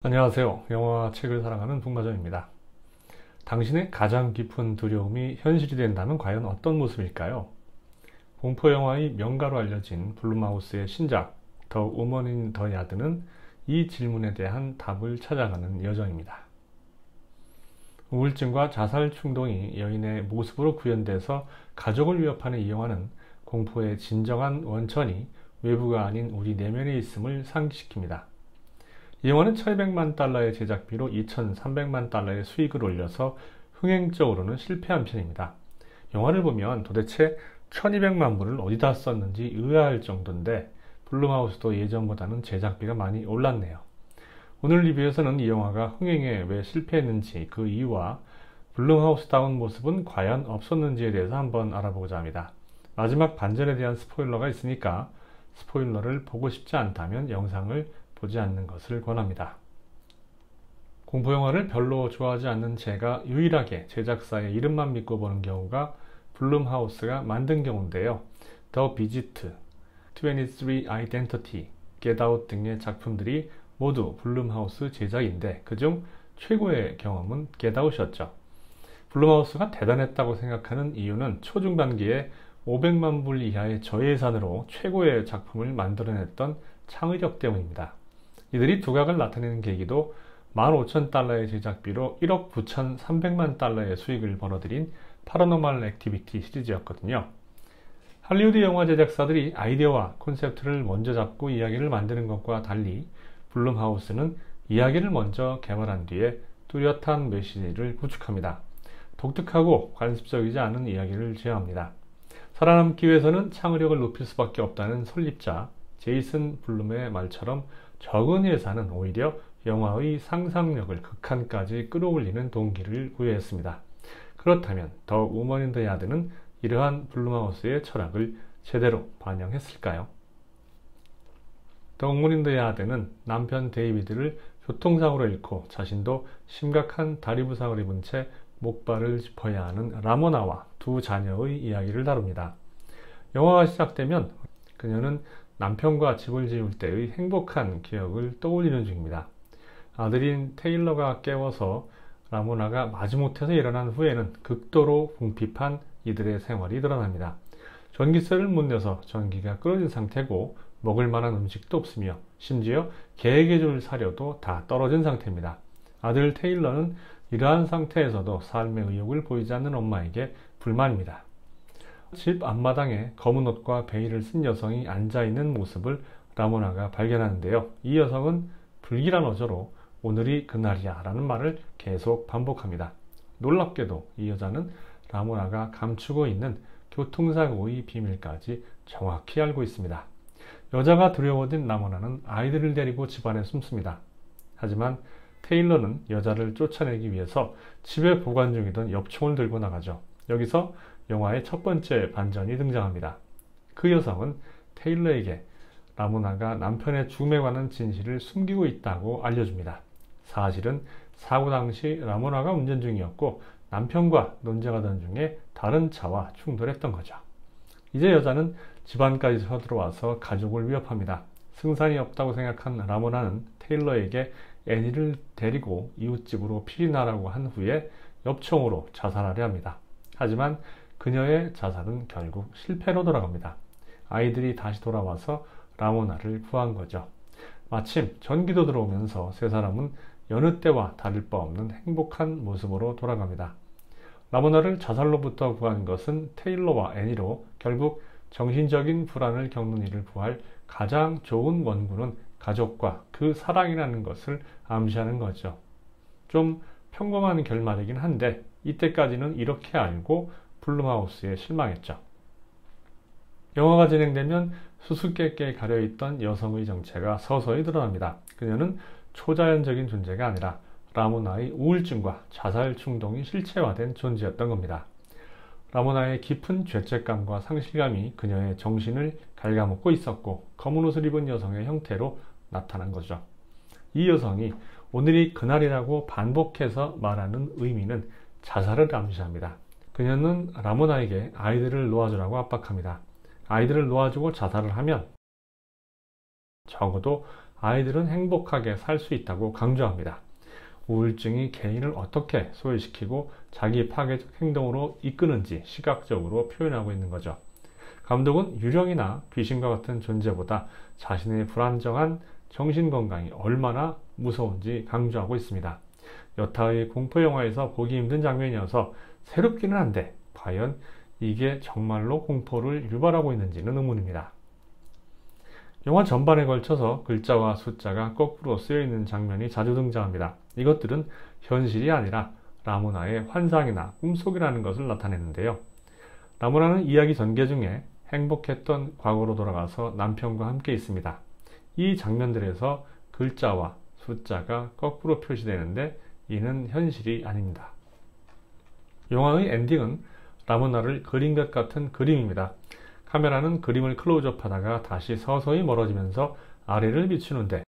안녕하세요. 영화와 책을 사랑하는 북마정입니다. 당신의 가장 깊은 두려움이 현실이 된다면 과연 어떤 모습일까요? 공포 영화의 명가로 알려진 블룸하우스의 신작 더 우먼 인 더 야드는 이 질문에 대한 답을 찾아가는 여정입니다. 우울증과 자살 충동이 여인의 모습으로 구현돼서 가족을 위협하는 이 영화는 공포의 진정한 원천이 외부가 아닌 우리 내면에 있음을 상기시킵니다. 이 영화는 1200만 달러의 제작비로 2300만 달러의 수익을 올려서 흥행적으로는 실패한 편입니다. 영화를 보면 도대체 1200만 불을 어디다 썼는지 의아할 정도인데 블룸하우스도 예전보다는 제작비가 많이 올랐네요. 오늘 리뷰에서는 이 영화가 흥행에 왜 실패했는지 그 이유와 블룸하우스다운 모습은 과연 없었는지에 대해서 한번 알아보고자 합니다. 마지막 반전에 대한 스포일러가 있으니까 스포일러를 보고 싶지 않다면 영상을 보지 않는 것을 권합니다. 공포영화를 별로 좋아하지 않는 제가 유일하게 제작사의 이름만 믿고 보는 경우가 블룸하우스가 만든 경우인데요. 더 비지트, 23 아이덴티티, 겟아웃 등의 작품들이 모두 블룸하우스 제작인데 그중 최고의 경험은 겟아웃이었죠. 블룸하우스가 대단했다고 생각하는 이유는 초중반기에 500만 불 이하의 저예산으로 최고의 작품을 만들어냈던 창의력 때문입니다. 이들이 두각을 나타내는 계기도 15,000달러의 제작비로 1억 9,300만 달러의 수익을 벌어들인 파라노멀 액티비티 시리즈였거든요. 할리우드 영화 제작사들이 아이디어와 콘셉트를 먼저 잡고 이야기를 만드는 것과 달리 블룸하우스는 이야기를 먼저 개발한 뒤에 뚜렷한 메시지를 구축합니다. 독특하고 관습적이지 않은 이야기를 제어합니다. 살아남기 위해서는 창의력을 높일 수밖에 없다는 설립자 제이슨 블룸의 말처럼 적은 예산은 오히려 영화의 상상력을 극한까지 끌어올리는 동기를 부여했습니다. 그렇다면 더 우먼 인 더 야드는 이러한 블룸하우스의 철학을 제대로 반영했을까요? 더 우먼 인 더 야드는 남편 데이비드를 교통사고로 잃고 자신도 심각한 다리 부상을 입은 채 목발을 짚어야 하는 라모나와 두 자녀의 이야기를 다룹니다. 영화가 시작되면 그녀는 남편과 집을 지을 때의 행복한 기억을 떠올리는 중입니다. 아들인 테일러가 깨워서 라모나가 마지못해서 일어난 후에는 극도로 궁핍한 이들의 생활이 드러납니다. 전기세를 못 내서 전기가 끊어진 상태고 먹을 만한 음식도 없으며 심지어 개에게줄 사료도 다 떨어진 상태입니다. 아들 테일러는 이러한 상태에서도 삶의 의욕을 보이지 않는 엄마에게 불만입니다. 집 앞마당에 검은 옷과 베일을 쓴 여성이 앉아있는 모습을 라모나가 발견하는데요. 이 여성은 불길한 어조로 오늘이 그날이야 라는 말을 계속 반복합니다. 놀랍게도 이 여자는 라모나가 감추고 있는 교통사고의 비밀까지 정확히 알고 있습니다. 여자가 두려워진 라모나는 아이들을 데리고 집안에 숨습니다. 하지만 테일러는 여자를 쫓아내기 위해서 집에 보관 중이던 엽총을 들고 나가죠. 여기서 영화의 첫 번째 반전이 등장합니다. 그 여성은 테일러에게 라모나가 남편의 죽음에 관한 진실을 숨기고 있다고 알려줍니다. 사실은 사고 당시 라모나가 운전 중이었고 남편과 논쟁하던 중에 다른 차와 충돌했던 거죠. 이제 여자는 집안까지 서들어와서 가족을 위협합니다. 승산이 없다고 생각한 라모나는 테일러에게 애니를 데리고 이웃집으로 피신하라고 한 후에 엽총으로 자살하려 합니다. 하지만 그녀의 자살은 결국 실패로 돌아갑니다. 아이들이 다시 돌아와서 라모나를 구한 거죠. 마침 전기도 들어오면서 세 사람은 여느 때와 다를 바 없는 행복한 모습으로 돌아갑니다. 라모나를 자살로부터 구한 것은 테일러와 애니로 결국 정신적인 불안을 겪는 이를 구할 가장 좋은 원군은 가족과 그 사랑이라는 것을 암시하는 거죠. 좀 평범한 결말이긴 한데 이때까지는 이렇게 알고 블룸하우스에 실망했죠. 영화가 진행되면 수수께끼에 가려있던 여성의 정체가 서서히 드러납니다. 그녀는 초자연적인 존재가 아니라 라모나의 우울증과 자살 충동이 실체화된 존재였던 겁니다. 라모나의 깊은 죄책감과 상실감이 그녀의 정신을 갉아먹고 있었고 검은 옷을 입은 여성의 형태로 나타난 거죠. 이 여성이 오늘이 그날이라고 반복해서 말하는 의미는 자살을 암시합니다. 그녀는 라모나에게 아이들을 놓아주라고 압박합니다. 아이들을 놓아주고 자살을 하면 적어도 아이들은 행복하게 살 수 있다고 강조합니다. 우울증이 개인을 어떻게 소외시키고 자기 파괴적 행동으로 이끄는지 시각적으로 표현하고 있는 거죠. 감독은 유령이나 귀신과 같은 존재보다 자신의 불안정한 정신건강이 얼마나 무서운지 강조하고 있습니다. 여타의 공포영화에서 보기 힘든 장면이어서 새롭기는 한데 과연 이게 정말로 공포를 유발하고 있는지는 의문입니다. 영화 전반에 걸쳐서 글자와 숫자가 거꾸로 쓰여 있는 장면이 자주 등장합니다. 이것들은 현실이 아니라 라모나의 환상이나 꿈속이라는 것을 나타내는데요. 라모나는 이야기 전개 중에 행복했던 과거로 돌아가서 남편과 함께 있습니다. 이 장면들에서 글자와 숫자가 거꾸로 표시되는데 이는 현실이 아닙니다. 영화의 엔딩은 라모나를 그린 것 같은 그림입니다. 카메라는 그림을 클로즈업 하다가 다시 서서히 멀어지면서 아래를 비추는데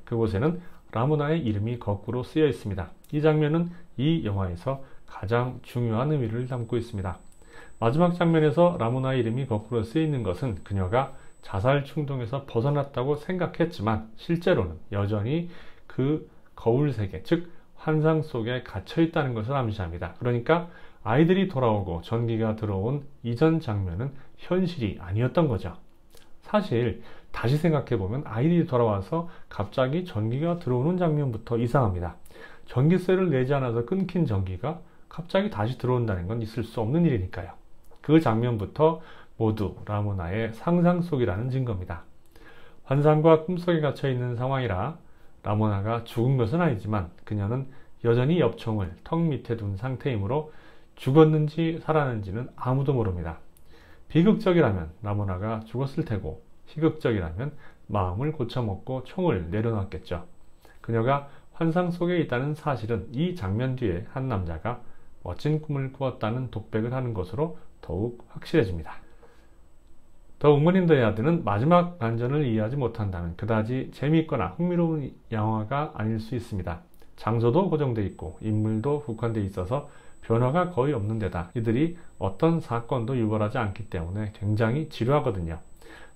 그곳에는 라모나의 이름이 거꾸로 쓰여 있습니다. 이 장면은 이 영화에서 가장 중요한 의미를 담고 있습니다. 마지막 장면에서 라모나의 이름이 거꾸로 쓰여 있는 것은 그녀가 자살 충동에서 벗어났다고 생각했지만 실제로는 여전히 그 거울 세계, 즉 환상 속에 갇혀 있다는 것을 암시합니다. 그러니까 아이들이 돌아오고 전기가 들어온 이전 장면은 현실이 아니었던 거죠. 사실 다시 생각해보면 아이들이 돌아와서 갑자기 전기가 들어오는 장면부터 이상합니다. 전기세를 내지 않아서 끊긴 전기가 갑자기 다시 들어온다는 건 있을 수 없는 일이니까요. 그 장면부터 모두 라모나의 상상 속이라는 증거입니다. 환상과 꿈속에 갇혀 있는 상황이라 라모나가 죽은 것은 아니지만 그녀는 여전히 엽총을 턱 밑에 둔 상태이므로 죽었는지 살았는지는 아무도 모릅니다. 비극적이라면 라모나가 죽었을 테고 희극적이라면 마음을 고쳐먹고 총을 내려놨겠죠. 그녀가 환상 속에 있다는 사실은 이 장면 뒤에 한 남자가 멋진 꿈을 꾸었다는 독백을 하는 것으로 더욱 확실해집니다. 더 우먼 인 더 야드는 마지막 반전을 이해하지 못한다면 그다지 재미있거나 흥미로운 영화가 아닐 수 있습니다. 장소도 고정되어 있고 인물도 국한되어 있어서 변화가 거의 없는 데다 이들이 어떤 사건도 유발하지 않기 때문에 굉장히 지루하거든요.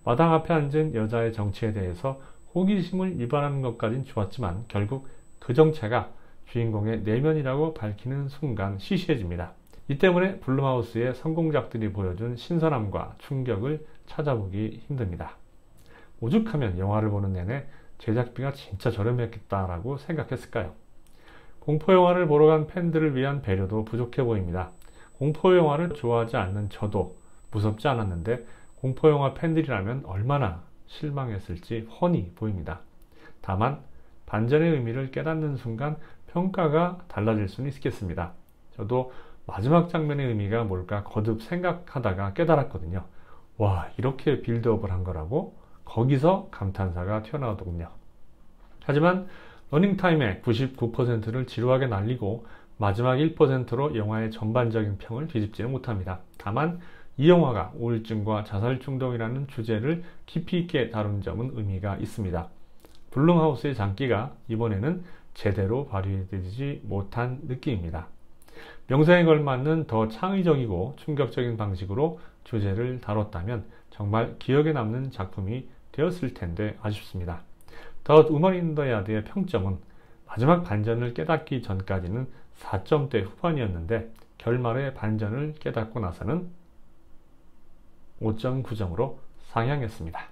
마당 앞에 앉은 여자의 정체에 대해서 호기심을 유발하는 것까진 좋았지만 결국 그 정체가 주인공의 내면이라고 밝히는 순간 시시해집니다. 이 때문에 블룸하우스의 성공작들이 보여준 신선함과 충격을 찾아보기 힘듭니다. 오죽하면 영화를 보는 내내 제작비가 진짜 저렴했겠다라고 생각했을까요? 공포영화를 보러 간 팬들을 위한 배려도 부족해 보입니다. 공포영화를 좋아하지 않는 저도 무섭지 않았는데 공포영화 팬들이라면 얼마나 실망했을지 훤히 보입니다. 다만 반전의 의미를 깨닫는 순간 평가가 달라질 수는 있겠습니다. 저도 마지막 장면의 의미가 뭘까 거듭 생각하다가 깨달았거든요. 와, 이렇게 빌드업을 한 거라고? 거기서 감탄사가 튀어나오더군요. 하지만 러닝타임의 99%를 지루하게 날리고 마지막 1%로 영화의 전반적인 평을 뒤집지는 못합니다. 다만 이 영화가 우울증과 자살 충동이라는 주제를 깊이 있게 다룬 점은 의미가 있습니다. 블룸하우스의 장기가 이번에는 제대로 발휘되지 못한 느낌입니다. 명성에 걸맞는 더 창의적이고 충격적인 방식으로 주제를 다뤘다면 정말 기억에 남는 작품이 되었을 텐데 아쉽습니다. 더 우먼 인 더 야드의 평점은 마지막 반전을 깨닫기 전까지는 4점대 후반이었는데 결말의 반전을 깨닫고 나서는 5.9점으로 상향했습니다.